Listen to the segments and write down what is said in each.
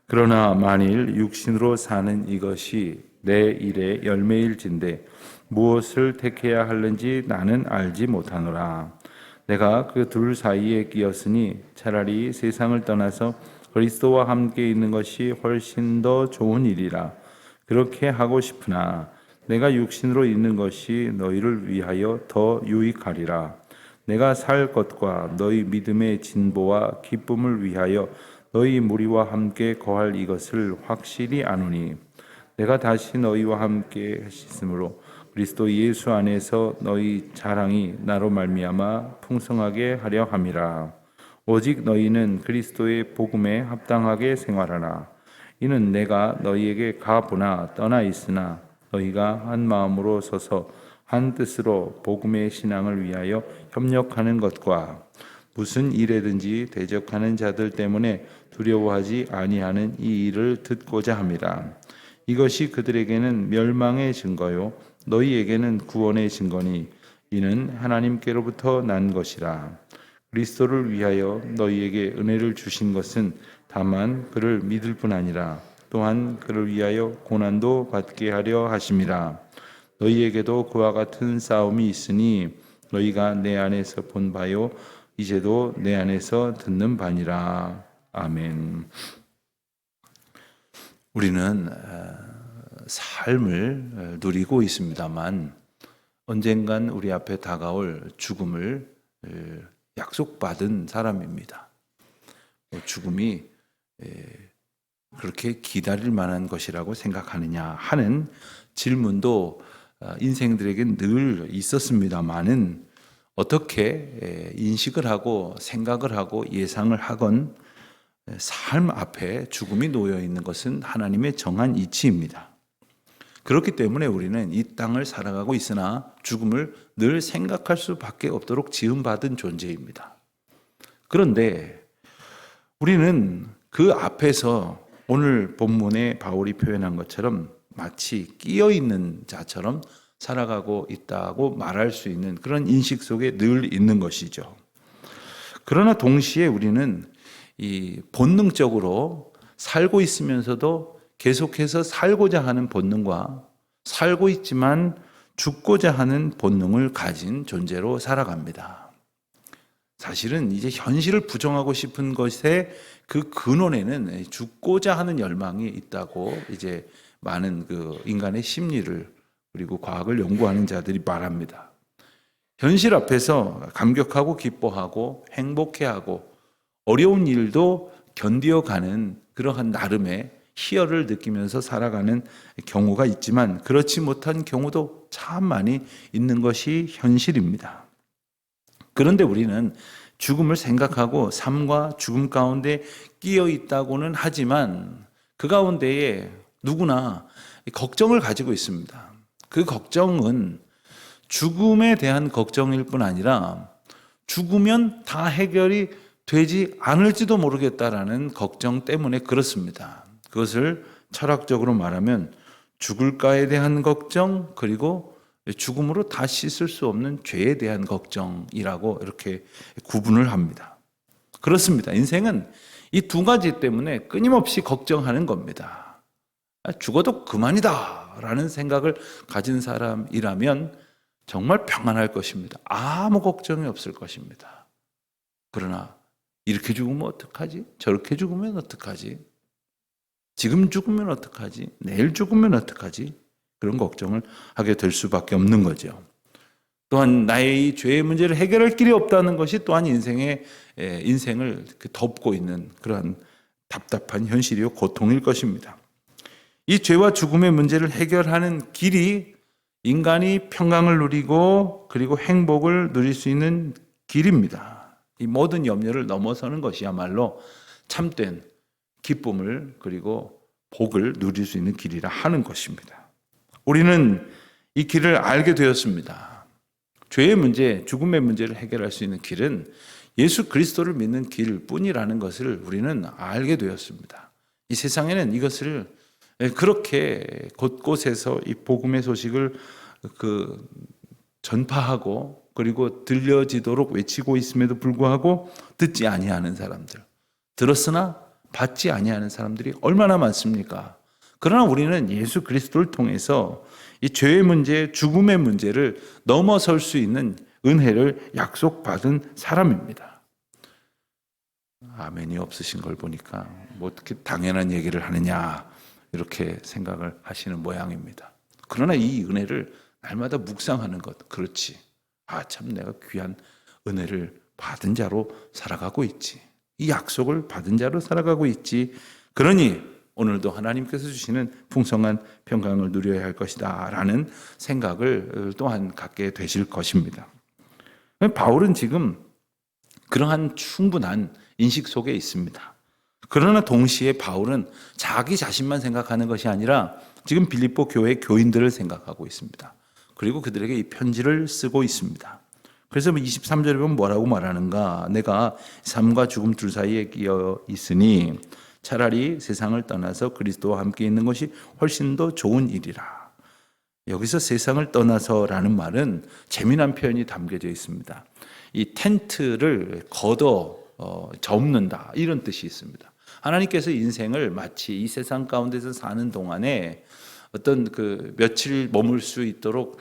그러나 만일 육신으로 사는 이것이 내 일의 열매일진데 무엇을 택해야 하는지 나는 알지 못하노라. 내가 그 둘 사이에 끼었으니 차라리 세상을 떠나서 그리스도와 함께 있는 것이 훨씬 더 좋은 일이라. 그렇게 하고 싶으나 내가 육신으로 있는 것이 너희를 위하여 더 유익하리라. 내가 살 것과 너희 믿음의 진보와 기쁨을 위하여 너희 무리와 함께 거할 이것을 확실히 아노니 내가 다시 너희와 함께 하시므로 그리스도 예수 안에서 너희 자랑이 나로 말미암아 풍성하게 하려 함이라. 오직 너희는 그리스도의 복음에 합당하게 생활하라. 이는 내가 너희에게 가보나 떠나 있으나 너희가 한 마음으로 서서 한 뜻으로 복음의 신앙을 위하여 협력하는 것과 무슨 일에든지 대적하는 자들 때문에 두려워하지 아니하는 이 일을 듣고자 함이라. 이것이 그들에게는 멸망의 증거요 너희에게는 구원의 증거니 이는 하나님께로부터 난 것이라. 그리스도를 위하여 너희에게 은혜를 주신 것은 다만 그를 믿을 뿐 아니라 또한 그를 위하여 고난도 받게 하려 하심이라. 너희에게도 그와 같은 싸움이 있으니 너희가 내 안에서 본 바요 이제도 내 안에서 듣는 바니라. 아멘. 우리는 삶을 누리고 있습니다만 언젠간 우리 앞에 다가올 죽음을 약속받은 사람입니다. 죽음이 그렇게 기다릴 만한 것이라고 생각하느냐 하는 질문도 인생들에게 늘 있었습니다만은 어떻게 인식을 하고 생각을 하고 예상을 하건 삶 앞에 죽음이 놓여 있는 것은 하나님의 정한 이치입니다. 그렇기 때문에 우리는 이 땅을 살아가고 있으나 죽음을 늘 생각할 수밖에 없도록 지음받은 존재입니다. 그런데 우리는 그 앞에서 오늘 본문에 바울이 표현한 것처럼 마치 끼어 있는 자처럼 살아가고 있다고 말할 수 있는 그런 인식 속에 늘 있는 것이죠. 그러나 동시에 우리는 이 본능적으로 살고 있으면서도 계속해서 살고자 하는 본능과 살고 있지만 죽고자 하는 본능을 가진 존재로 살아갑니다. 사실은 이제 현실을 부정하고 싶은 것의 그 근원에는 죽고자 하는 열망이 있다고 이제 많은 그 인간의 심리를 그리고 과학을 연구하는 자들이 말합니다. 현실 앞에서 감격하고 기뻐하고 행복해하고 어려운 일도 견디어가는 그러한 나름의 희열을 느끼면서 살아가는 경우가 있지만 그렇지 못한 경우도 참 많이 있는 것이 현실입니다. 그런데 우리는 죽음을 생각하고 삶과 죽음 가운데 끼어 있다고는 하지만 그 가운데에 누구나 걱정을 가지고 있습니다. 그 걱정은 죽음에 대한 걱정일 뿐 아니라 죽으면 다 해결이 되지 않을지도 모르겠다라는 걱정 때문에 그렇습니다. 그것을 철학적으로 말하면 죽을까에 대한 걱정 그리고 죽음으로 다 씻을 수 없는 죄에 대한 걱정이라고 이렇게 구분을 합니다. 그렇습니다. 인생은 이 두 가지 때문에 끊임없이 걱정하는 겁니다. 죽어도 그만이다 라는 생각을 가진 사람이라면 정말 평안할 것입니다. 아무 걱정이 없을 것입니다. 그러나 이렇게 죽으면 어떡하지? 저렇게 죽으면 어떡하지? 지금 죽으면 어떡하지? 내일 죽으면 어떡하지? 그런 걱정을 하게 될 수밖에 없는 거죠. 또한 나의 이 죄의 문제를 해결할 길이 없다는 것이 또한 인생을 덮고 있는 그러한 답답한 현실이요 고통일 것입니다. 이 죄와 죽음의 문제를 해결하는 길이 인간이 평강을 누리고 그리고 행복을 누릴 수 있는 길입니다. 이 모든 염려를 넘어서는 것이야말로 참된 기쁨을 그리고 복을 누릴 수 있는 길이라 하는 것입니다. 우리는 이 길을 알게 되었습니다. 죄의 문제, 죽음의 문제를 해결할 수 있는 길은 예수 그리스도를 믿는 길뿐이라는 것을 우리는 알게 되었습니다. 이 세상에는 이것을 그렇게 곳곳에서 이 복음의 소식을 전파하고 그리고 들려지도록 외치고 있음에도 불구하고 듣지 아니하는 사람들, 들었으나 받지 아니하는 사람들이 얼마나 많습니까? 그러나 우리는 예수 그리스도를 통해서 이 죄의 문제, 죽음의 문제를 넘어설 수 있는 은혜를 약속받은 사람입니다. 아멘이 없으신 걸 보니까 뭐 어떻게 당연한 얘기를 하느냐 이렇게 생각을 하시는 모양입니다. 그러나 이 은혜를 날마다 묵상하는 것, 그렇지. 참 내가 귀한 은혜를 받은 자로 살아가고 있지. 이 약속을 받은 자로 살아가고 있지. 그러니 오늘도 하나님께서 주시는 풍성한 평강을 누려야 할 것이다 라는 생각을 또한 갖게 되실 것입니다. 바울은 지금 그러한 충분한 인식 속에 있습니다. 그러나 동시에 바울은 자기 자신만 생각하는 것이 아니라 지금 빌립보 교회 교인들을 생각하고 있습니다. 그리고 그들에게 이 편지를 쓰고 있습니다. 그래서 23절에 보면 뭐라고 말하는가? 내가 삶과 죽음 둘 사이에 끼어 있으니 차라리 세상을 떠나서 그리스도와 함께 있는 것이 훨씬 더 좋은 일이라. 여기서 세상을 떠나서라는 말은 재미난 표현이 담겨져 있습니다. 이 텐트를 걷어 접는다 이런 뜻이 있습니다. 하나님께서 인생을 마치 이 세상 가운데서 사는 동안에 어떤 그 며칠 머물 수 있도록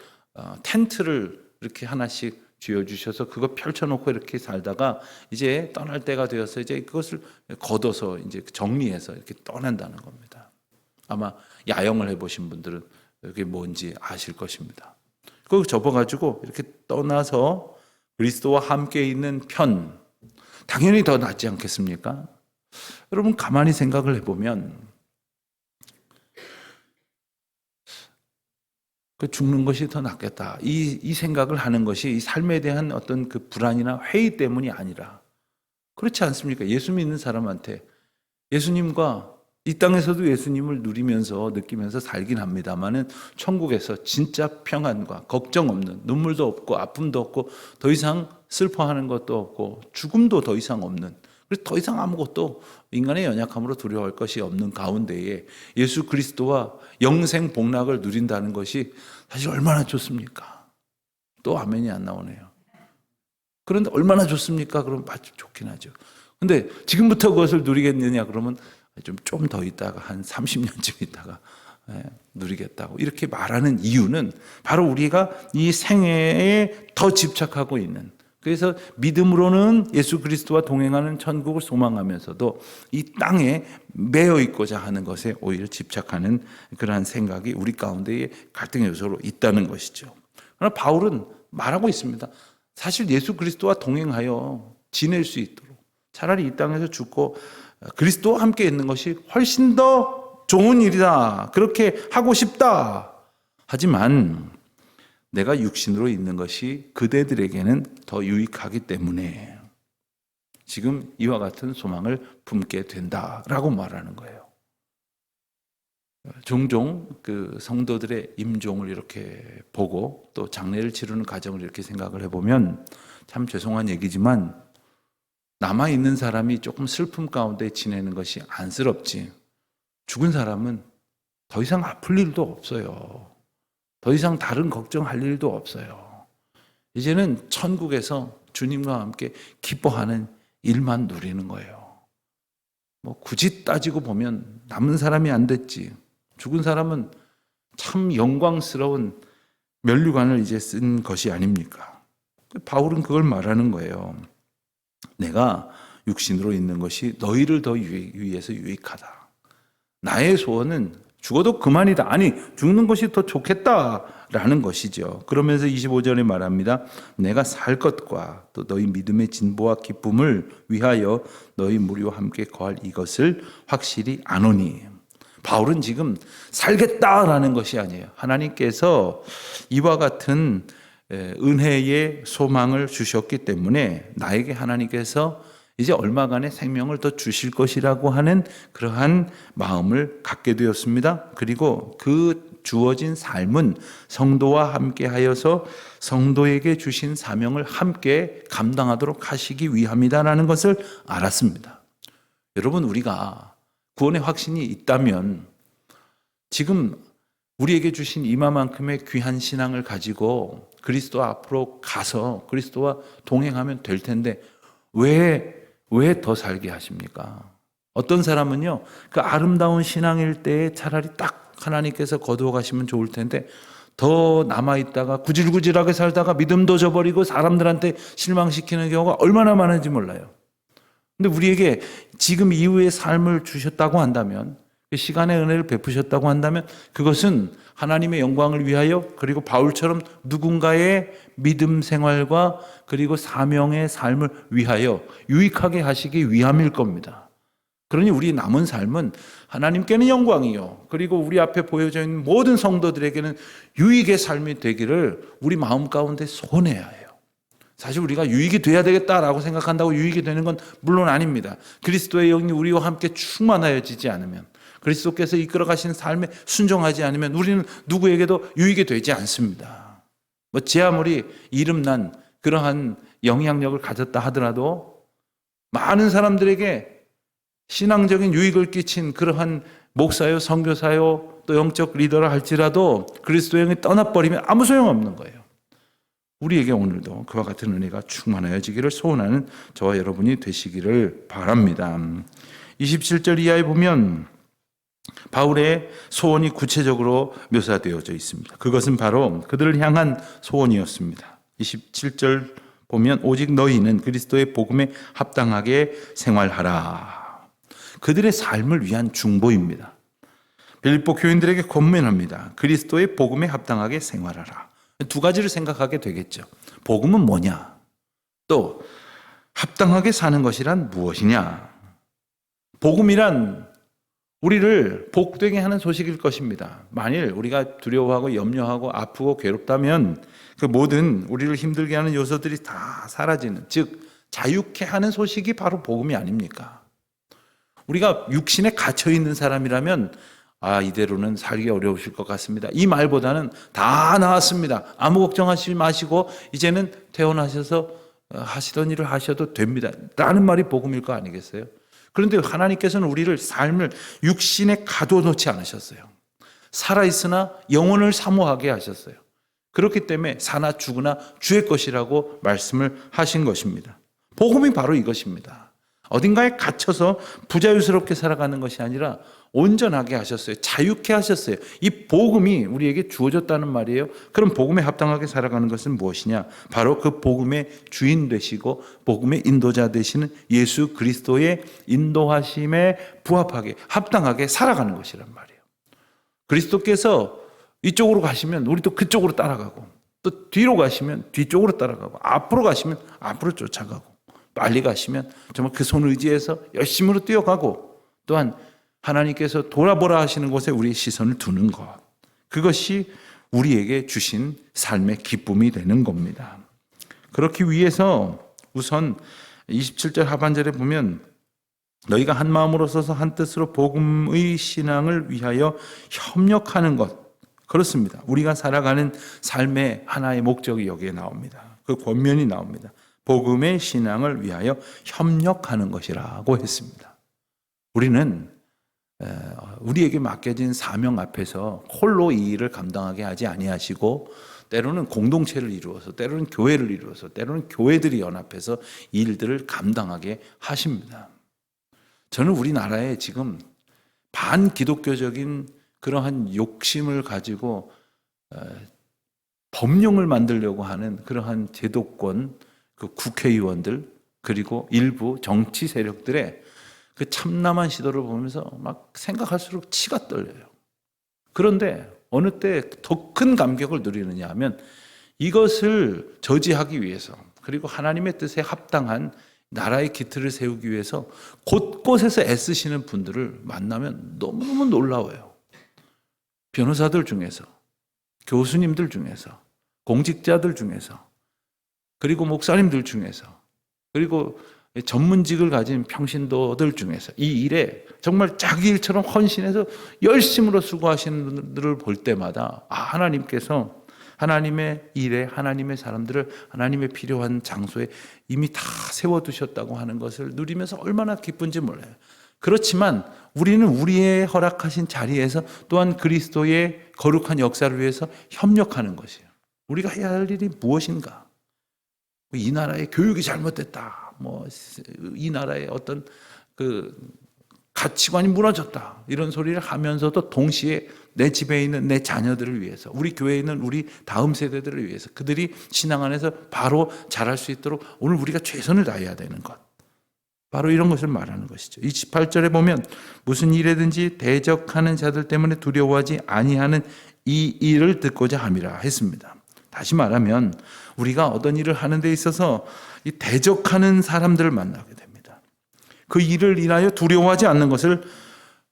텐트를 이렇게 하나씩 쥐어주셔서 그거 펼쳐놓고 이렇게 살다가 이제 떠날 때가 되어서 이제 그것을 걷어서 이제 정리해서 이렇게 떠난다는 겁니다. 아마 야영을 해보신 분들은 이게 뭔지 아실 것입니다. 그거 접어가지고 이렇게 떠나서 그리스도와 함께 있는 편, 당연히 더 낫지 않겠습니까? 여러분 가만히 생각을 해보면 그 죽는 것이 더 낫겠다. 이 생각을 하는 것이 이 삶에 대한 어떤 그 불안이나 회의 때문이 아니라 그렇지 않습니까? 예수 믿는 사람한테 예수님과 이 땅에서도 예수님을 누리면서 느끼면서 살긴 합니다만은 천국에서 진짜 평안과 걱정 없는 눈물도 없고 아픔도 없고 더 이상 슬퍼하는 것도 없고 죽음도 더 이상 없는 그래서 더 이상 아무것도 인간의 연약함으로 두려워할 것이 없는 가운데에 예수 그리스도와 영생 복락을 누린다는 것이 사실 얼마나 좋습니까? 또 아멘이 안 나오네요. 그런데 얼마나 좋습니까? 그럼 아주 좋긴 하죠. 근데 지금부터 그것을 누리겠느냐 그러면 좀 더 있다가 한 30년쯤 있다가 누리겠다고 이렇게 말하는 이유는 바로 우리가 이 생애에 더 집착하고 있는 그래서 믿음으로는 예수 그리스도와 동행하는 천국을 소망하면서도 이 땅에 매여 있고자 하는 것에 오히려 집착하는 그러한 생각이 우리 가운데에 갈등의 요소로 있다는 것이죠. 그러나 바울은 말하고 있습니다. 사실 예수 그리스도와 동행하여 지낼 수 있도록 차라리 이 땅에서 죽고 그리스도와 함께 있는 것이 훨씬 더 좋은 일이다. 그렇게 하고 싶다. 하지만 내가 육신으로 있는 것이 그대들에게는 더 유익하기 때문에 지금 이와 같은 소망을 품게 된다라고 말하는 거예요. 종종 그 성도들의 임종을 이렇게 보고 또 장례를 치르는 과정을 이렇게 생각을 해보면 참 죄송한 얘기지만 남아있는 사람이 조금 슬픔 가운데 지내는 것이 안쓰럽지 죽은 사람은 더 이상 아플 일도 없어요. 더 이상 다른 걱정할 일도 없어요. 이제는 천국에서 주님과 함께 기뻐하는 일만 누리는 거예요. 뭐 굳이 따지고 보면 남은 사람이 안 됐지. 죽은 사람은 참 영광스러운 면류관을 이제 쓴 것이 아닙니까? 바울은 그걸 말하는 거예요. 내가 육신으로 있는 것이 너희를 더 위해서 유익하다. 나의 소원은 죽어도 그만이다. 아니 죽는 것이 더 좋겠다라는 것이죠. 그러면서 25절에 말합니다. 내가 살 것과 또 너희 믿음의 진보와 기쁨을 위하여 너희 무리와 함께 거할 이것을 확실히 아노니. 바울은 지금 살겠다라는 것이 아니에요. 하나님께서 이와 같은 은혜의 소망을 주셨기 때문에 나에게 하나님께서 이제 얼마간의 생명을 더 주실 것이라고 하는 그러한 마음을 갖게 되었습니다. 그리고 그 주어진 삶은 성도와 함께 하여서 성도에게 주신 사명을 함께 감당하도록 하시기 위함이다라는 것을 알았습니다. 여러분 우리가 구원의 확신이 있다면 지금 우리에게 주신 이마만큼의 귀한 신앙을 가지고 그리스도 앞으로 가서 그리스도와 동행하면 될 텐데 왜 더 살게 하십니까? 어떤 사람은요, 그 아름다운 신앙일 때에 차라리 딱 하나님께서 거두어 가시면 좋을 텐데 더 남아있다가 구질구질하게 살다가 믿음도 저버리고 사람들한테 실망시키는 경우가 얼마나 많은지 몰라요. 근데 우리에게 지금 이후의 삶을 주셨다고 한다면, 그 시간의 은혜를 베푸셨다고 한다면 그것은 하나님의 영광을 위하여, 그리고 바울처럼 누군가의 믿음 생활과 그리고 사명의 삶을 위하여 유익하게 하시기 위함일 겁니다. 그러니 우리 남은 삶은 하나님께는 영광이요, 그리고 우리 앞에 보여져 있는 모든 성도들에게는 유익의 삶이 되기를 우리 마음 가운데 소원해야 해요. 사실 우리가 유익이 돼야 되겠다라고 생각한다고 유익이 되는 건 물론 아닙니다. 그리스도의 영이 우리와 함께 충만하여지지 않으면, 그리스도께서 이끌어 가신 삶에 순종하지 않으면 우리는 누구에게도 유익이 되지 않습니다. 제 아무리 이름난 그러한 영향력을 가졌다 하더라도 많은 사람들에게 신앙적인 유익을 끼친 그러한 목사요, 선교사요, 또 영적 리더라 할지라도 그리스도의 영이 떠나버리면 아무 소용없는 거예요. 우리에게 오늘도 그와 같은 은혜가 충만하여지기를 소원하는 저와 여러분이 되시기를 바랍니다. 27절 이하에 보면 바울의 소원이 구체적으로 묘사되어져 있습니다. 그것은 바로 그들을 향한 소원이었습니다. 27절 보면 오직 너희는 그리스도의 복음에 합당하게 생활하라. 그들의 삶을 위한 중보입니다. 빌립보 교인들에게 권면합니다. 그리스도의 복음에 합당하게 생활하라. 두 가지를 생각하게 되겠죠. 복음은 뭐냐? 또 합당하게 사는 것이란 무엇이냐? 복음이란 우리를 복되게 하는 소식일 것입니다. 만일 우리가 두려워하고 염려하고 아프고 괴롭다면 그 모든 우리를 힘들게 하는 요소들이 다 사라지는, 즉 자유케 하는 소식이 바로 복음이 아닙니까? 우리가 육신에 갇혀 있는 사람이라면 이대로는 살기 어려우실 것 같습니다. 이 말보다는 다 나았습니다. 아무 걱정하지 마시고 이제는 퇴원하셔서 하시던 일을 하셔도 됩니다. 라는 말이 복음일 거 아니겠어요? 그런데 하나님께서는 우리를 삶을 육신에 가둬놓지 않으셨어요. 살아있으나 영혼을 사모하게 하셨어요. 그렇기 때문에 사나 죽으나 주의 것이라고 말씀을 하신 것입니다. 복음이 바로 이것입니다. 어딘가에 갇혀서 부자유스럽게 살아가는 것이 아니라 온전하게 하셨어요. 자유케 하셨어요. 이 복음이 우리에게 주어졌다는 말이에요. 그럼 복음에 합당하게 살아가는 것은 무엇이냐? 바로 그 복음의 주인 되시고 복음의 인도자 되시는 예수 그리스도의 인도하심에 부합하게 합당하게 살아가는 것이란 말이에요. 그리스도께서 이쪽으로 가시면 우리도 그쪽으로 따라가고, 또 뒤로 가시면 뒤쪽으로 따라가고, 앞으로 가시면 앞으로 쫓아가고, 빨리 가시면 정말 그 손을 의지해서 열심으로 뛰어가고, 또한 하나님께서 돌아보라 하시는 곳에 우리의 시선을 두는 것, 그것이 우리에게 주신 삶의 기쁨이 되는 겁니다. 그렇기 위해서 우선 27절 하반절에 보면 너희가 한 마음으로 서서 한 뜻으로 복음의 신앙을 위하여 협력하는 것, 그렇습니다. 우리가 살아가는 삶의 하나의 목적이 여기에 나옵니다. 그 권면이 나옵니다. 복음의 신앙을 위하여 협력하는 것이라고 했습니다. 우리는 우리에게 맡겨진 사명 앞에서 홀로 이 일을 감당하게 하지 아니하시고, 때로는 공동체를 이루어서, 때로는 교회를 이루어서, 때로는 교회들이 연합해서 이 일들을 감당하게 하십니다. 저는 우리나라에 지금 반기독교적인 그러한 욕심을 가지고 법령을 만들려고 하는 그러한 제도권, 그 국회의원들, 그리고 일부 정치 세력들의 그 참남한 시도를 보면서 막 생각할수록 치가 떨려요. 그런데 어느 때 더 큰 감격을 누리느냐 하면 이것을 저지하기 위해서, 그리고 하나님의 뜻에 합당한 나라의 기틀을 세우기 위해서 곳곳에서 애쓰시는 분들을 만나면 너무너무 놀라워요. 변호사들 중에서, 교수님들 중에서, 공직자들 중에서, 그리고 목사님들 중에서, 그리고 전문직을 가진 평신도들 중에서 이 일에 정말 자기 일처럼 헌신해서 열심으로 수고하시는 분들을 볼 때마다 하나님께서 하나님의 일에, 하나님의 사람들을 하나님의 필요한 장소에 이미 다 세워두셨다고 하는 것을 누리면서 얼마나 기쁜지 몰라요. 그렇지만 우리는 우리의 허락하신 자리에서 또한 그리스도의 거룩한 역사를 위해서 협력하는 것이에요. 우리가 해야 할 일이 무엇인가? 이 나라의 교육이 잘못됐다. 이 나라의 어떤 그 가치관이 무너졌다 이런 소리를 하면서도 동시에 내 집에 있는 내 자녀들을 위해서, 우리 교회에 있는 우리 다음 세대들을 위해서, 그들이 신앙 안에서 바로 자랄 수 있도록 오늘 우리가 최선을 다해야 되는 것, 바로 이런 것을 말하는 것이죠. 28절에 보면 무슨 일에든지 대적하는 자들 때문에 두려워하지 아니하는 이 일을 듣고자 함이라 했습니다. 다시 말하면 우리가 어떤 일을 하는 데 있어서 이 대적하는 사람들을 만나게 됩니다. 그 일을 인하여 두려워하지 않는 것을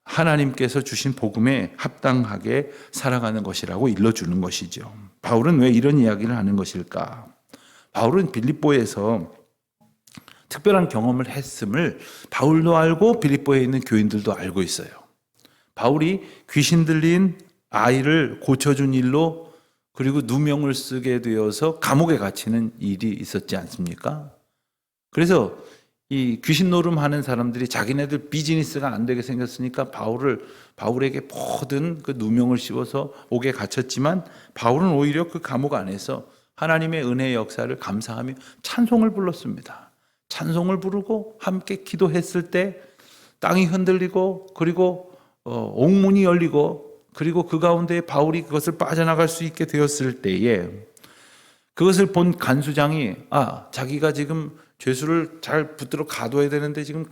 하나님께서 주신 복음에 합당하게 살아가는 것이라고 일러주는 것이죠. 바울은 왜 이런 이야기를 하는 것일까? 바울은 빌립보에서 특별한 경험을 했음을 바울도 알고 빌립보에 있는 교인들도 알고 있어요. 바울이 귀신 들린 아이를 고쳐준 일로, 그리고 누명을 쓰게 되어서 감옥에 갇히는 일이 있었지 않습니까? 그래서 이 귀신 노름하는 사람들이 자기네들 비즈니스가 안 되게 생겼으니까 바울에게 모든 그 누명을 씌워서 옥에 갇혔지만, 바울은 오히려 그 감옥 안에서 하나님의 은혜의 역사를 감사하며 찬송을 불렀습니다. 찬송을 부르고 함께 기도했을 때 땅이 흔들리고, 그리고 옥문이 열리고, 그리고 그 가운데 바울이 그것을 빠져나갈 수 있게 되었을 때에 그것을 본 간수장이 자기가 지금 죄수를 잘 붙들어 가둬야 되는데 지금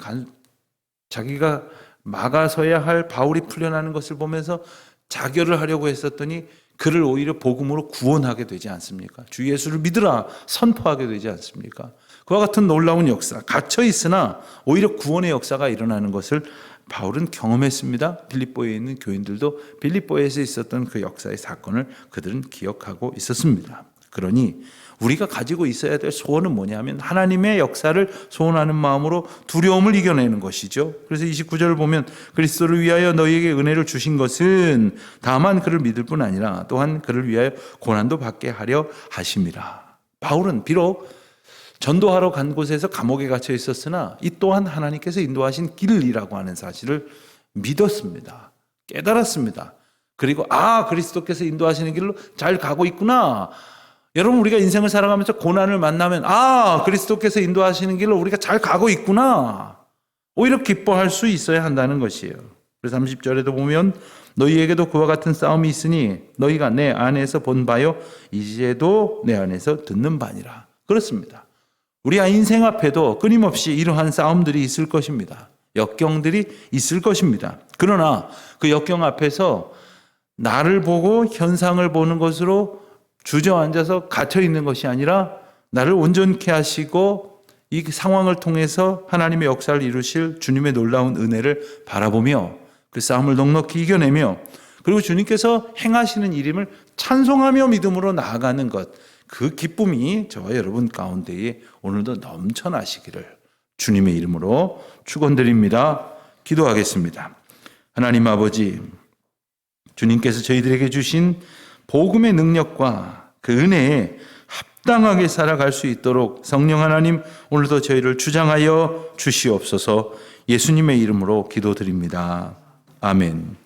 자기가 막아서야 할 바울이 풀려나는 것을 보면서 자결을 하려고 했었더니 그를 오히려 복음으로 구원하게 되지 않습니까? 주 예수를 믿으라 선포하게 되지 않습니까? 그와 같은 놀라운 역사, 갇혀 있으나 오히려 구원의 역사가 일어나는 것을 바울은 경험했습니다. 빌립보에 있는 교인들도 빌립보에서 있었던 그 역사의 사건을 그들은 기억하고 있었습니다. 그러니 우리가 가지고 있어야 될 소원은 뭐냐면 하나님의 역사를 소원하는 마음으로 두려움을 이겨내는 것이죠. 그래서 29절을 보면 그리스도를 위하여 너희에게 은혜를 주신 것은 다만 그를 믿을 뿐 아니라 또한 그를 위하여 고난도 받게 하려 하심이라. 바울은 비록 전도하러 간 곳에서 감옥에 갇혀 있었으나 이 또한 하나님께서 인도하신 길이라고 하는 사실을 믿었습니다. 깨달았습니다. 그리고 그리스도께서 인도하시는 길로 잘 가고 있구나. 여러분, 우리가 인생을 살아가면서 고난을 만나면 그리스도께서 인도하시는 길로 우리가 잘 가고 있구나. 오히려 기뻐할 수 있어야 한다는 것이에요. 그래서 30절에도 보면 너희에게도 그와 같은 싸움이 있으니 너희가 내 안에서 본 바요 이제도 내 안에서 듣는 바니라. 그렇습니다. 우리 인생 앞에도 끊임없이 이러한 싸움들이 있을 것입니다. 역경들이 있을 것입니다. 그러나 그 역경 앞에서 나를 보고 현상을 보는 것으로 주저앉아서 갇혀 있는 것이 아니라 나를 온전케 하시고 이 상황을 통해서 하나님의 역사를 이루실 주님의 놀라운 은혜를 바라보며 그 싸움을 넉넉히 이겨내며, 그리고 주님께서 행하시는 일임을 찬송하며 믿음으로 나아가는 것, 그 기쁨이 저와 여러분 가운데에 오늘도 넘쳐나시기를 주님의 이름으로 축원드립니다. 기도하겠습니다. 하나님 아버지, 주님께서 저희들에게 주신 복음의 능력과 그 은혜에 합당하게 살아갈 수 있도록 성령 하나님 오늘도 저희를 주장하여 주시옵소서. 예수님의 이름으로 기도드립니다. 아멘.